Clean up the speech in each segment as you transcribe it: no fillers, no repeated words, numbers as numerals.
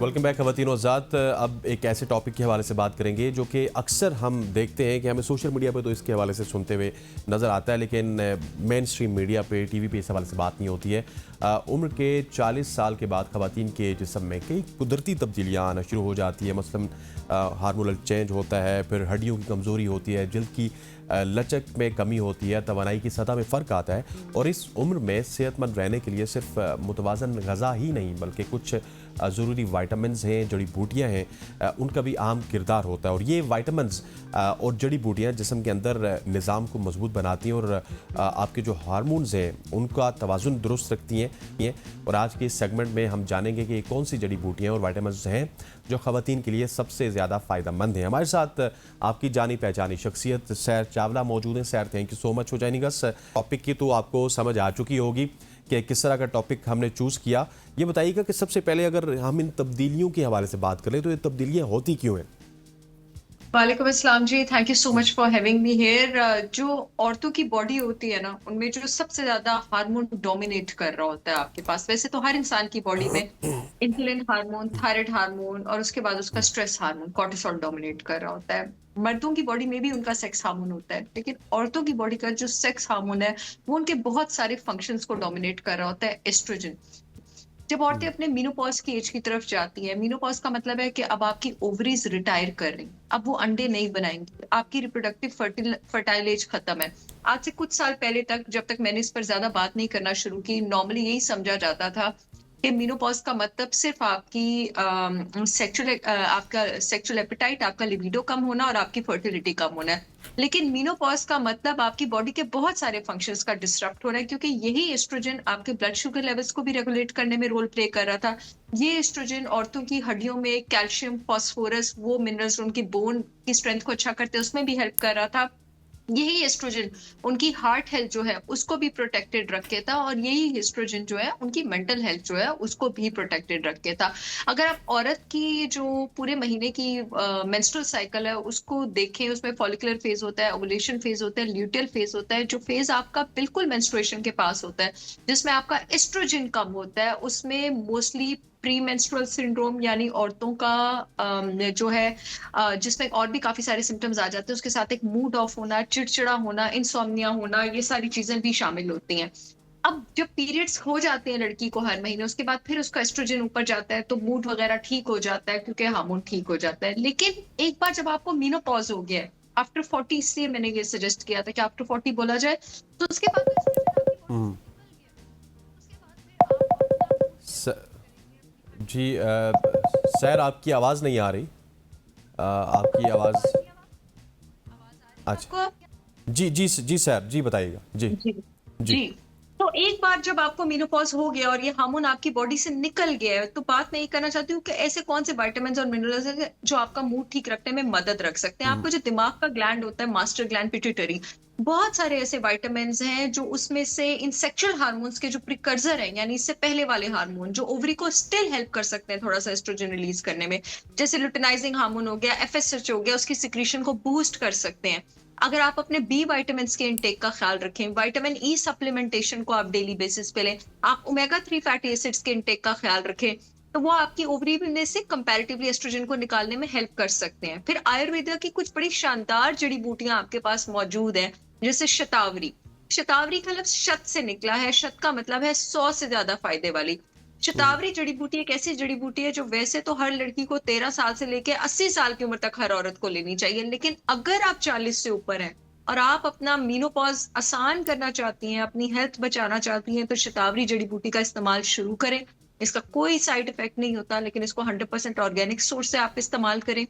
Welcome back ख़वातीन और ज़ात। अब एक ऐसे टॉपिक के हवाले से बात करेंगे जो कि अक्सर हम देखते हैं कि हमें सोशल मीडिया पे तो इसके हवाले से सुनते हुए नज़र आता है, लेकिन मेन स्ट्रीम मीडिया पे टीवी पे इस हवाले से बात नहीं होती है। उम्र के 40 साल के बाद ख़वातीन के जिस्म में कई कुदरती तब्दीलियाँ आना शुरू हो जाती है। मसलन हार्मोनल चेंज होता है, फिर हड्डियों की कमज़ोरी होती है, जल्द की लचक में कमी होती है, तवानाई की सतह में फ़र्क आता है। और इस उम्र में सेहतमंद रहने के लिए सिर्फ मुतवाज़न ग़ज़ा ही नहीं बल्कि कुछ ज़रूरी वाइटामिन्स हैं, जड़ी बूटियाँ हैं, उनका भी अहम किरदार होता है। और ये वाइटामिन्स और जड़ी बूटियाँ जिस्म के अंदर निज़ाम को मजबूत बनाती हैं और आपके जो हार्मोन्स हैं उनका तवाज़ुन दुरुस्त रखती हैं। और आज के इस सेगमेंट में हम जानेंगे कि कौन सी जड़ी बूटियाँ और वाइटामिन्स हैं जो ख़वातीन के लिए सबसे ज़्यादा फ़ायदेमंद हैं। हमारे साथ आपकी जानी पहचानी शख्सियत सैर चावला मौजूद हैं। सैर, thank you so much for joining us. Topic की तो आपको समझ आ चुकी होगी कि किस तरह का टॉपिक हमने चूज़ किया। ये बताइएगा कि सबसे पहले अगर हम इन तब्दीलियों के हवाले से बात करें तो ये तब्दीलियाँ होती क्यों हैं? वालेकुम अस्सलाम जी, thank you so much for having me here. जो औरतों की बॉडी होती है ना, उनमें जो सबसे ज्यादा हार्मोन डोमिनेट कर रहा होता है आपके पास, वैसे तो हर इंसान की बॉडी में इंसुलिन हार्मोन, थायराइड हार्मोन और उसके बाद उसका स्ट्रेस हार्मोन कॉर्टिसोल डोमिनेट कर रहा होता है। मर्दों की बॉडी में भी उनका सेक्स हार्मोन होता है, लेकिन औरतों की बॉडी का जो सेक्स हार्मोन है वो उनके बहुत सारे फंक्शंस को डोमिनेट कर रहा होता है, एस्ट्रोजन। जब औरतें अपने मीनोपॉज की एज की तरफ जाती हैं, मीनोपॉज का मतलब है कि अब आपकी ओवरीज रिटायर कर रही, अब वो अंडे नहीं बनाएंगी, आपकी रिप्रोडक्टिव फर्टाइल एज खत्म है। आज से कुछ साल पहले तक, जब तक मैंने इस पर ज्यादा बात नहीं करना शुरू की, नॉर्मली यही समझा जाता था कि मीनोपॉज का मतलब सिर्फ आपकी आपका सेक्सुअल एपिटाइट, आपका लिबिडो कम होना और आपकी फर्टिलिटी कम होना है। लेकिन मीनोपॉज का मतलब आपकी बॉडी के बहुत सारे फंक्शंस का डिस्टर्ब हो रहा है, क्योंकि यही एस्ट्रोजन आपके ब्लड शुगर लेवल्स को भी रेगुलेट करने में रोल प्ले कर रहा था। ये एस्ट्रोजन औरतों की हड्डियों में कैल्शियम, फास्फोरस, वो मिनरल्स उनकी बोन की स्ट्रेंथ को अच्छा करते हैं, उसमें भी हेल्प कर रहा था। यही एस्ट्रोजन उनकी हार्ट हेल्थ जो है उसको भी प्रोटेक्टेड रखे था, और यही एस्ट्रोजन जो है उनकी मेंटल हेल्थ जो है उसको भी प्रोटेक्टेड रखे था। अगर आप औरत की जो पूरे महीने की मेंस्ट्रुअल साइकिल है उसको देखें, उसमें फॉलिकुलर फेज होता है, ओवुलेशन फेज होता है, ल्यूटियल फेज होता है। जो फेज आपका बिल्कुल मेंस्ट्रुएशन के पास होता है, जिसमें आपका एस्ट्रोजन कम होता है, उसमें मोस्टली प्री मेंस्ट्रुअल सिंड्रोम यानी औरतों का जो है जिसमें और भी काफी सारे सिम्टम्स आ जाते हैं, उसके साथ एक मूड ऑफ होना, चिड़चिड़ा होना, इंसोम्निया होना, ये सारी चीजें भी शामिल होती हैं। अब जब पीरियड्स हो जाते हैं लड़की को हर महीने, उसके बाद फिर उसका एस्ट्रोजन ऊपर जाता है तो मूड वगैरह ठीक हो जाता है, क्योंकि हार्मोन ठीक हो जाता है। लेकिन एक बार जब आपको मीनोपॉज हो गया है आफ्टर 40, इसलिए मैंने ये सजेस्ट किया था कि आफ्टर 40 बोला जाए, तो उसके बाद तो एस्ट्रोजन आपकी बॉडी से हम्म, निकल गया है। उसके बाद फिर आप अपना स, जी सैर, आपकी आवाज़ नहीं आ रही। आपकी आवाज़। मेरी आवाज आ रही है अच्छा, आपको? जी सैर, जी बताइएगा। जी जी जी। जी। तो एक बार जब आपको मेनोपॉज हो गया और ये हार्मोन आपकी बॉडी से निकल गया है, तो बात मैं ये करना चाहती हूँ कि ऐसे कौन से विटामिन्स और मिनरल्स हैं जो आपका मूड ठीक रखने में मदद रख सकते हैं। हम्म, आपको जो दिमाग का ग्लैंड होता है, मास्टर ग्लैंड पिट्यूटरी, बहुत सारे ऐसे विटामिन्स हैं जो उसमें से इन सेक्सुअल हार्मोन्स के जो प्रिकर्सर हैं, यानी इससे पहले वाले हार्मोन जो ओवरी को स्टिल हेल्प कर सकते हैं थोड़ा सा एस्ट्रोजन रिलीज करने में, जैसे लुटेनाइजिंग हार्मोन हो गया, एफएसएच हो गया, उसकी सिक्रीशन को बूस्ट कर सकते हैं। अगर आप अपने बी विटामिन के इंटेक का ख्याल रखें, विटामिन ई सप्लीमेंटेशन को आप डेली बेसिस पे लें, आप ओमेगा 3 फैटी एसिड्स के इंटेक का ख्याल रखें, तो वो आपकी ओवरी में से कंपैरेटिवली एस्ट्रोजन को निकालने में हेल्प कर सकते हैं। फिर आयुर्वेदा की कुछ बड़ी शानदार जड़ी बूटियां आपके पास मौजूद हैं, जैसे शतावरी। शतावरी का लफ्ज शत से निकला है, शत का मतलब है 100 से ज्यादा फायदे वाली। शतावरी जड़ी बूटी एक ऐसी जड़ी बूटी है जो वैसे तो हर लड़की को 13 साल से लेके 80 साल की उम्र तक हर औरत को लेनी चाहिए, लेकिन अगर आप 40 से ऊपर हैं और आप अपना मीनोपॉज आसान करना चाहती हैं, अपनी हेल्थ बचाना चाहती हैं, तो शतावरी जड़ी बूटी का इस्तेमाल शुरू करें। इसका कोई साइड इफेक्ट नहीं होता, लेकिन इसको 100% ऑर्गेनिक सोर्स से आप इस्तेमाल करें।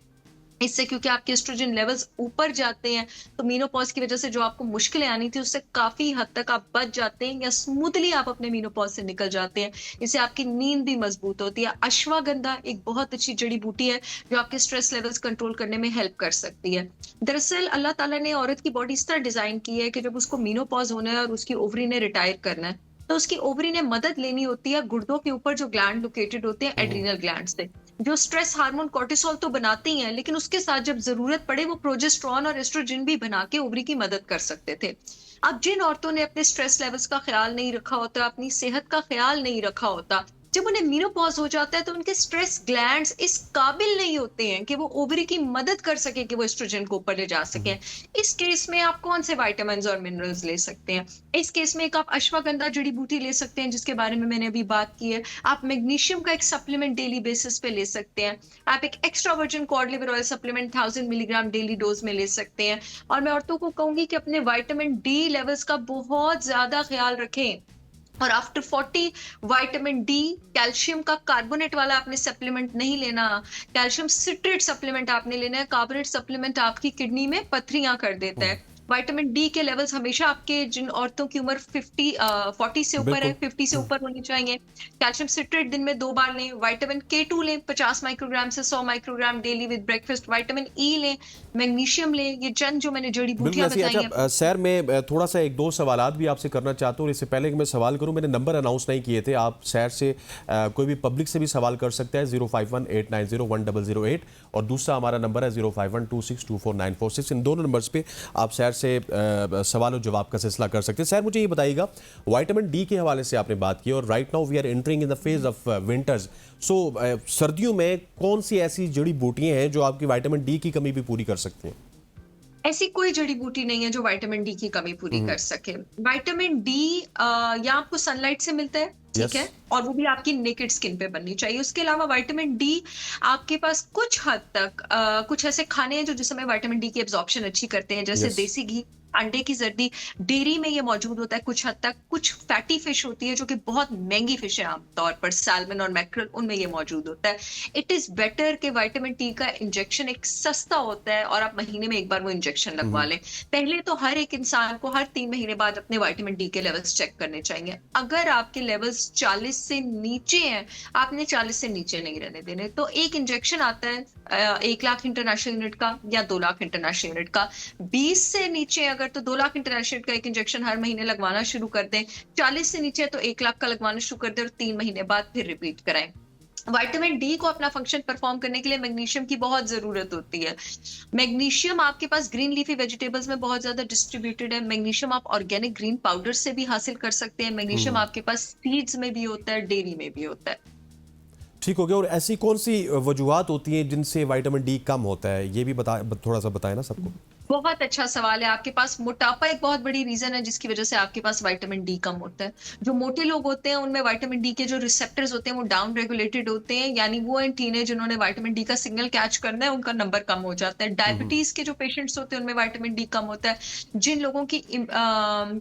इससे क्योंकि आपके एस्ट्रोजन लेवल्स ऊपर जाते हैं, तो मेनोपॉज की वजह से जो आपको मुश्किलें आनी थी उससे काफी हद तक आप बच जाते हैं, या स्मूथली आप अपने मेनोपॉज से निकल जाते हैं। इससे आपकी नींद भी मजबूत होती है। अश्वगंधा एक बहुत अच्छी जड़ी बूटी है जो आपके स्ट्रेस लेवल्स कंट्रोल करने में हेल्प कर सकती है। दरअसल अल्लाह ताला ने औरत की बॉडी इस तरह डिजाइन की है कि जब उसको मेनोपॉज होना है और उसकी ओवरी ने रिटायर करना है, तो उसकी ओवरी ने मदद लेनी होती है गुर्दों के ऊपर जो ग्लैंड लोकेटेड होते हैं, हम्म, एड्रीनल ग्लैंड से, जो स्ट्रेस हार्मोन कॉर्टिसोल तो बनाते ही हैं, लेकिन उसके साथ जब जरूरत पड़े वो प्रोजेस्टेरोन और एस्ट्रोजन भी बना के ओवरी की मदद कर सकते थे। अब जिन औरतों ने अपने स्ट्रेस लेवल्स का ख्याल नहीं रखा होता, अपनी सेहत का ख्याल नहीं रखा होता, जब उन्हें मेनोपॉज हो जाता है तो उनके स्ट्रेस ग्लैंड्स इस काबिल नहीं होते हैं कि वो ओवरी की मदद कर सके कि वो एस्ट्रोजन को ऊपर ले जा सके। इस केस में आप कौन से विटामिन्स और मिनरल्स ले सकते हैं? इस केस में एक आप अश्वगंधा जड़ी बूटी ले सकते हैं, जिसके बारे में मैंने अभी बात की है। आप मैग्नीशियम का एक सप्लीमेंट डेली बेसिस पे ले सकते हैं। आप एक extra virgin cod liver oil supplement 1000 milligram daily dose में ले सकते हैं। और मैं औरतों को कहूंगी कि अपने विटामिन डी लेवल्स का बहुत ज्यादा ख्याल रखें। और आफ्टर 40 विटामिन डी, कैल्शियम का कार्बोनेट वाला आपने सप्लीमेंट नहीं लेना। कैल्शियम सिट्रेट सप्लीमेंट आपने लेना है। कार्बोनेट सप्लीमेंट आपकी किडनी में पथरियां कर देता है। विटामिन डी के लेवल्स हमेशा आपके, जिन औरतों की उम्र 40 से ऊपर है, बिल्कुल। 50 से ऊपर होनी चाहिए। कैल्शियम सिट्रेट दिन में 2 बार लें। विटामिन के 2 लें 50 माइक्रोग्राम से 100 microgram daily with breakfast. Vitamin E लें, मैग्नीशियम लें। ये जो मैंने जड़ी बिल्कुल बूटियां ऐसी। बताई अच्छा हैं। सर, मैं थोड़ा सा एक दो सवालात भी आपसे करना चाहता हूँ। इससे पहले कि मैं सवाल करूँ, मैंने नंबर अनाउंस नहीं किए थे। आप सर से कोई भी पब्लिक से भी सवाल कर सकते हैं 0518901008, और दूसरा हमारा नंबर है 0512624946। इन दोनों नंबर्स पे आप सर से सवाल और जवाब का सिलसिला कर सकते हैं। सर, मुझे ये बताइएगा, विटामिन डी के हवाले से आपने बात की और right now we are entering in the phase of winters. So सर्दियों में कौन सी ऐसी जड़ी बूटियां हैं जो आपकी विटामिन डी की कमी भी पूरी कर सकती हैं? ऐसी कोई जड़ी बूटी नहीं है जो विटामिन डी की कमी पूरी कर सके। विटामिन डी या आपको सनलाइट से मिलता है, ठीक यस। है, और वो भी आपकी नेकेड स्किन पे बननी चाहिए। उसके अलावा विटामिन डी आपके पास कुछ हद तक कुछ ऐसे खाने हैं जो जिस समय विटामिन डी की एब्जॉर्प्शन अच्छी करते हैं, जैसे यस। देसी घी, अंडे की जर्दी। डेयरी में ये मौजूद होता है कुछ हद तक। कुछ फैटी फिश होती है जो कि बहुत महंगी फिश है, आमतौर पर सैल्मन और मैक्रेल, उनमें ये मौजूद होता है। इट इज बेटर कि विटामिन डी का इंजेक्शन एक सस्ता होता है और आप महीने में एक बार वो इंजेक्शन लगवा लें। पहले तो हर एक इंसान को हर 3 महीने बाद अपने विटामिन डी के लेवल्स चेक करने चाहिए। अगर आपके लेवल्स 40 से नीचे हैं, आपने 40 से नीचे नहीं रहने देने। तो एक इंजेक्शन आता है 1 लाख इंटरनेशनल यूनिट का या 2 लाख इंटरनेशनल यूनिट का। 20 से नीचे अगर तो 2 लाख इंटरनेशनल का एक इंजेक्शन हर महीने लगवाना शुरू कर दें। 40 से नीचे तो 1 लाख का लगवाना शुरू कर दें और 3 महीने बाद फिर रिपीट कराएं। विटामिन डी को अपना फंक्शन परफॉर्म करने के लिए मैग्नीशियम की बहुत जरूरत होती है। मैग्नीशियम आपके पास ग्रीन लीफी वेजिटेबल्स में बहुत ज्यादा डिस्ट्रीब्यूटेड है। मैग्नीशियम आप ऑर्गेनिक ग्रीन पाउडर से भी हासिल कर सकते हैं। मैग्नीशियम आपके पास सीड्स में भी होता है, डेयरी में भी होता है। ठीक हो गया। और ऐसी कौन सी वजूहात होती हैं जिनसे विटामिन डी कम होता है, ये भी थोड़ा सा बताएं ना सबको। बहुत अच्छा सवाल है। आपके पास मोटापा एक बहुत बड़ी रीजन है जिसकी वजह से आपके पास विटामिन डी कम होता है। जो मोटे लोग होते हैं उनमें विटामिन डी के जो रिसेप्टर्स होते हैं वो डाउन रेगुलेटेड होते हैं, यानी वो एंटीन है जिन्होंने विटामिन डी का सिग्नल कैच करना है, उनका नंबर कम हो जाता है। डायबिटीज के जो पेशेंट्स होते हैं उनमें विटामिन डी कम होता है। जिन लोगों की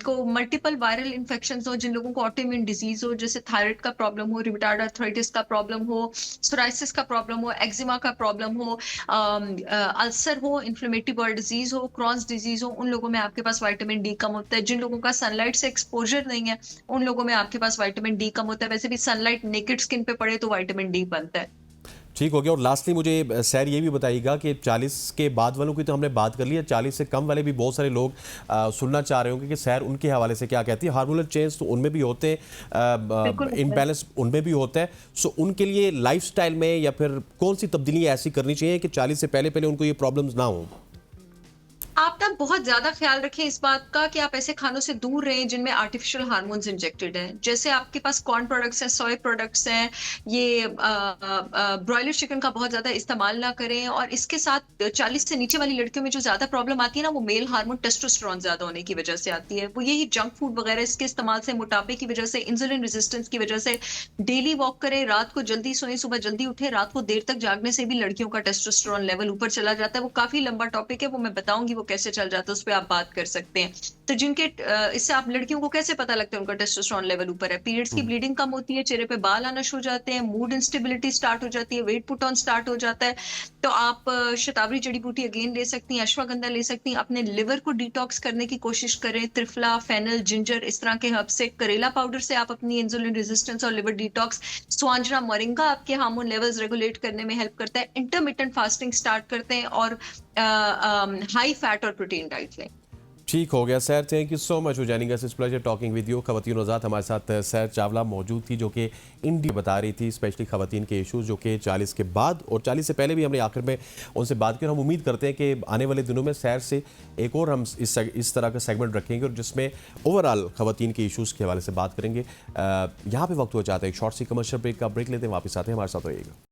को मल्टीपल वायरल इन्फेक्शन हो, जिन लोगों को ऑटोइम्यून डिजीज हो, जैसे थायराइड का प्रॉब्लम हो, रिमेटॉइड आर्थराइटिस का प्रॉब्लम हो, सोराइसिस का प्रॉब्लम हो, एक्जिमा का प्रॉब्लम हो, अल्सर हो, इन्फ्लेमेटरी बॉल डिजीज हो, क्रॉन्स डिजीज हो, उन लोगों में आपके पास विटामिन डी कम होता है। जिन लोगों का सनलाइट से एक्सपोजर नहीं है, उन लोगों में आपके पास विटामिन डी कम होता है। वैसे भी सनलाइट नेकेड स्किन पे पड़े तो विटामिन डी बनता है। ठीक हो गया। और लास्टली मुझे सर ये भी बताइएगा कि 40 के बाद वालों की तो हमने बात कर ली है, 40 से कम वाले भी बहुत सारे लोग सुनना चाह रहे होंगे कि सर उनके हवाले से क्या कहती है। हार्मोनल चेंज तो उनमें भी होते हैं, इनबैलेंस उनमें भी होता है। सो उनके लिए लाइफस्टाइल में या फिर कौन सी तब्दीलियाँ ऐसी करनी चाहिए कि 40 से पहले पहले उनको ये प्रॉब्लम्स ना हो? आप ना बहुत ज्यादा ख्याल रखें इस बात का कि आप ऐसे खानों से दूर रहें जिनमें आर्टिफिशियल हार्मोन्स इंजेक्टेड हैं। जैसे आपके पास कॉर्न प्रोडक्ट्स हैं, सोय प्रोडक्ट्स हैं, ये ब्रॉयलर चिकन का बहुत ज्यादा इस्तेमाल ना करें। और इसके साथ 40 से नीचे वाली लड़कियों में जो ज्यादा प्रॉब्लम आती है ना, वो मेल हार्मोन टेस्टोस्टेरोन ज्यादा होने की वजह से आती है। वो यही जंक फूड वगैरह इसके इस्तेमाल से, मोटापे की वजह से, इंसुलिन रेजिस्टेंस की वजह से। डेली वॉक करें, रात को जल्दी सोएं, सुबह जल्दी उठे। रात को देर तक जागने से भी लड़कियों का टेस्टोस्टेरोन लेवल ऊपर चला जाता है। वो काफी लंबा टॉपिक है, वो मैं बताऊंगी वो कैसे चल जाता है, उस पर आप बात कर सकते हैं। तो जिनके इससे आप लड़कियों को कैसे पता लगता है उनका टेस्टोस्टेरोन लेवल ऊपर है? पीरियड्स की ब्लीडिंग कम होती है, चेहरे पे बाल आना शुरू हो जाते हैं, मूड इंस्टेबिलिटी स्टार्ट हो जाती है, वेट पुट ऑन स्टार्ट हो जाता है। तो आप शतावरी जड़ी बूटी अगेन ले सकती हैं, अश्वगंधा ले सकती हैं। अपने लिवर को डिटॉक्स करने की कोशिश करें, त्रिफला, फेनल, जिंजर, इस तरह के हर्ब से। करेला पाउडर से आप अपनी इंसुलिन रेजिस्टेंस और लिवर डिटॉक्स। स्वांजना मोरिंगा आपके हार्मोन लेवल्स रेगुलेट करने में हेल्प करता है। इंटरमिटेंट फास्टिंग स्टार्ट करते हैं और हाई फैट और प्रोटीन डाइट लें। ठीक हो गया sir, thank you so much for joining us, it's pleasure talking with you. खवातीन आज़ाद हमारे साथ सैर चावला मौजूद थी, जो कि इंडिया बता रही थी स्पेशली खवातीन के इशूज़ जो कि 40 के बाद और 40 से पहले भी हमने आखिर में उनसे बात की। और हम उम्मीद करते हैं कि आने वाले दिनों में सैर से एक और हम इस तरह का सेगमेंट रखेंगे और जिसमें ओवरऑल खवातीन के इशूज़ के हवाले से बात करेंगे। यहाँ पे वक्त हो जाता है एक शॉर्ट सी कमर्शियल ब्रेक का, ब्रेक लेते हैं, वापस आते हैं, हमारे साथ रहिएगा।